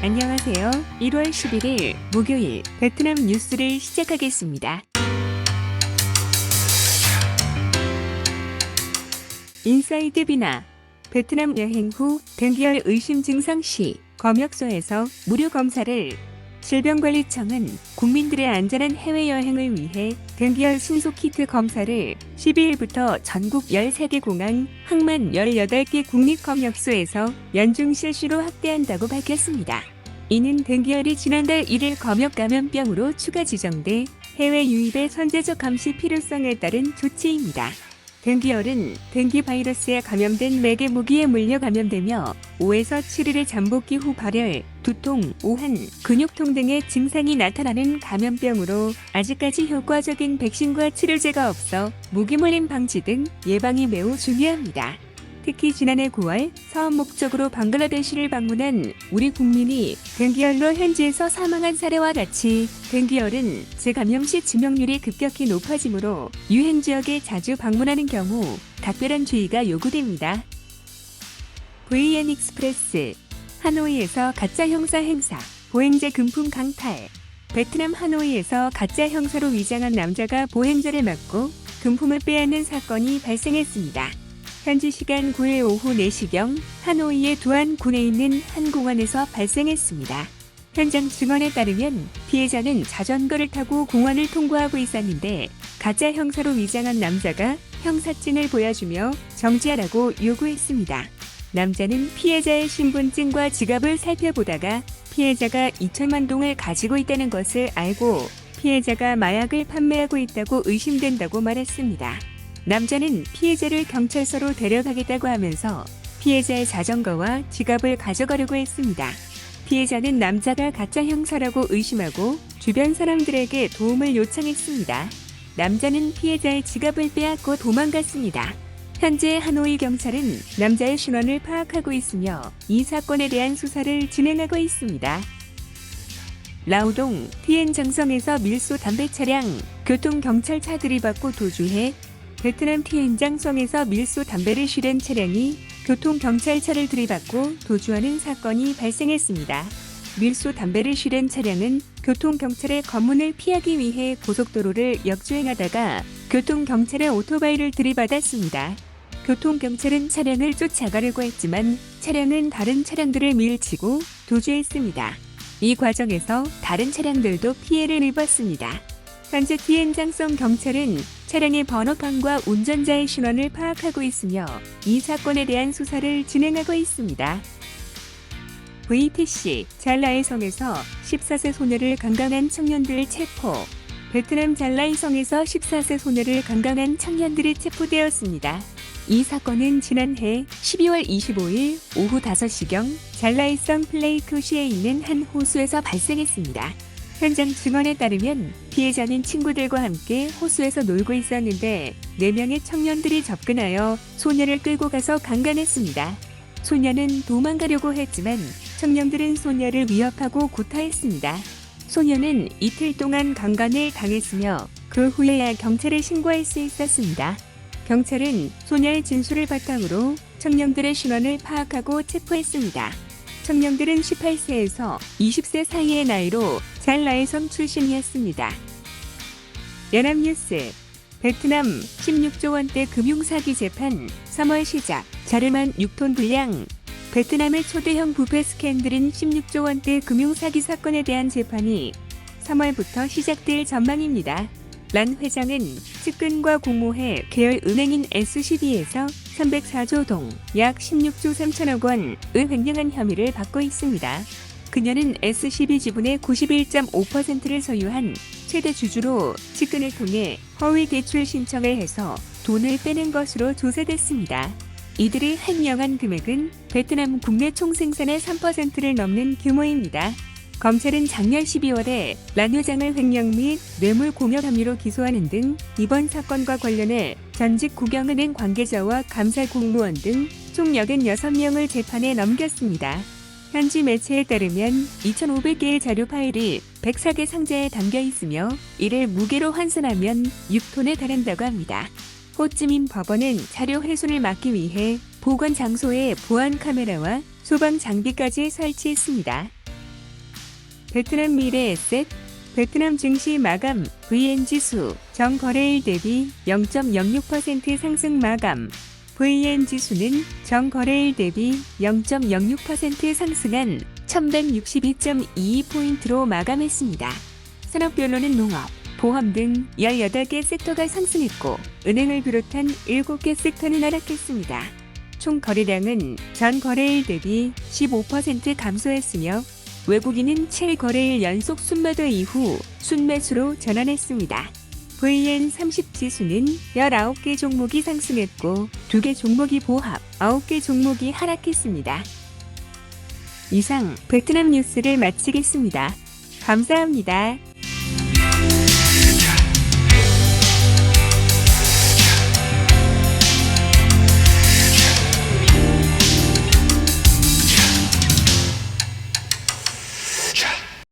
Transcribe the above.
안녕하세요. 1월 11일 목요일 베트남 뉴스를 시작하겠습니다. 인사이드 비나 베트남 여행 후 댕기열 의심 증상 시 검역소에서 무료 검사를 질병관리청은 국민들의 안전한 해외여행을 위해 댕기열 신속키트 검사를 12일부터 전국 13개 공항, 항만 18개 국립검역소에서 연중 실시로 확대한다고 밝혔습니다. 이는 댕기열이 지난달 1일 검역 감염병으로 추가 지정돼 해외 유입의 선제적 감시 필요성에 따른 조치입니다. 댕기열은 댕기 바이러스에 감염된 매개 모기에 물려 감염되며 5에서 7일의 잠복기 후 발열, 두통, 오한, 근육통 등의 증상이 나타나는 감염병으로 아직까지 효과적인 백신과 치료제가 없어 모기물림 방지 등 예방이 매우 중요합니다. 특히 지난해 9월 사업 목적으로 방글라데시를 방문한 우리 국민이 댕기열로 현지에서 사망한 사례와 같이 댕기열은 재감염 시 치명률이 급격히 높아지므로 유행 지역에 자주 방문하는 경우 각별한 주의가 요구됩니다. VN 익스프레스 하노이에서 가짜 형사 행사, 보행자 금품 강탈. 베트남 하노이에서 가짜 형사로 위장한 남자가 보행자를 막고 금품을 빼앗는 사건이 발생했습니다. 현지 시간 9일 오후 4시경 하노이의 두안군에 있는 한 공원에서 발생했습니다. 현장 증언에 따르면 피해자는 자전거를 타고 공원을 통과하고 있었는데 가짜 형사로 위장한 남자가 형사증을 보여주며 정지하라고 요구했습니다. 남자는 피해자의 신분증과 지갑을 살펴보다가 피해자가 2천만 동을 가지고 있다는 것을 알고 피해자가 마약을 판매하고 있다고 의심된다고 말했습니다. 남자는 피해자를 경찰서로 데려가겠다고 하면서 피해자의 자전거와 지갑을 가져가려고 했습니다. 피해자는 남자가 가짜 형사라고 의심하고 주변 사람들에게 도움을 요청했습니다. 남자는 피해자의 지갑을 빼앗고 도망갔습니다. 현재 하노이 경찰은 남자의 신원을 파악하고 있으며 이 사건에 대한 수사를 진행하고 있습니다. 라오동 티엔장성에서 밀수 담배 차량 교통경찰차 들이받고 도주해 베트남 티엔장성에서 밀수 담배를 실은 차량이 교통경찰차를 들이받고 도주하는 사건이 발생했습니다. 밀수 담배를 실은 차량은 교통경찰의 검문을 피하기 위해 고속도로를 역주행하다가 교통경찰의 오토바이를 들이받았습니다. 교통경찰은 차량을 쫓아가려고 했지만 차량은 다른 차량들을 밀치고 도주했습니다. 이 과정에서 다른 차량들도 피해를 입었습니다. 현재 티엔장성 경찰은 차량의 번호판과 운전자의 신원을 파악하고 있으며 이 사건에 대한 수사를 진행하고 있습니다. VTC 잘라의 성에서 14세 소녀를 강간한 청년들 체포. 베트남 잘라이 성에서 14세 소녀를 강간한 청년들이 체포되었습니다. 이 사건은 지난해 12월 25일 오후 5시경 잘라이성 플레이크시에 있는 한 호수에서 발생했습니다. 현장 증언에 따르면 피해자는 친구들과 함께 호수에서 놀고 있었는데 4명의 청년들이 접근하여 소녀를 끌고 가서 강간했습니다. 소녀는 도망가려고 했지만 청년들은 소녀를 위협하고 구타했습니다. 소녀는 이틀 동안 강간을 당했으며 그 후에야 경찰에 신고할 수 있었습니다. 경찰은 소녀의 진술을 바탕으로 청년들의 신원을 파악하고 체포했습니다. 청년들은 18세에서 20세 사이의 나이로 잘라이성 출신이었습니다. 연합뉴스 베트남 16조 원대 금융사기 재판 3월 시작. 자르만 6톤 분량. 베트남의 초대형 부패 스캔들인 16조 원대 금융사기 사건에 대한 재판이 3월부터 시작될 전망입니다. 란 회장은 측근과 공모해 계열 은행인 SCB에서 304조 동, 약 16조 3천억 원을 횡령한 혐의를 받고 있습니다. 그녀는 SCB 지분의 91.5%를 소유한 최대 주주로 측근을 통해 허위 대출 신청을 해서 돈을 빼낸 것으로 조사됐습니다. 이들이 횡령한 금액은 베트남 국내 총생산의 3%를 넘는 규모입니다. 검찰은 작년 12월에 란 회장을 횡령 및 뇌물 공여 혐의로 기소하는 등 이번 사건과 관련해 전직 국영은행 관계자와 감사 공무원 등 총 86명을 재판에 넘겼습니다. 현지 매체에 따르면 2,500개의 자료 파일이 104개 상자에 담겨 있으며 이를 무게로 환산하면 6톤에 달한다고 합니다. 호찌민 법원은 자료 훼손을 막기 위해 보관 장소에 보안 카메라와 소방 장비까지 설치했습니다. 베트남 미래에셋, 베트남 증시 마감, VN-지수, 전거래일 대비 0.06% 상승 마감. VN-지수는 전거래일 대비 0.06% 상승한 1162.22포인트로 마감했습니다. 산업별로는 농업, 보험 등 18개 섹터가 상승했고 은행을 비롯한 7개 섹터는 하락했습니다. 총 거래량은 전 거래일 대비 15% 감소했으며 외국인은 7거래일 연속 순매도 이후 순매수로 전환했습니다. VN30 지수는 19개 종목이 상승했고 2개 종목이 보합, 9개 종목이 하락했습니다. 이상 베트남 뉴스를 마치겠습니다. 감사합니다.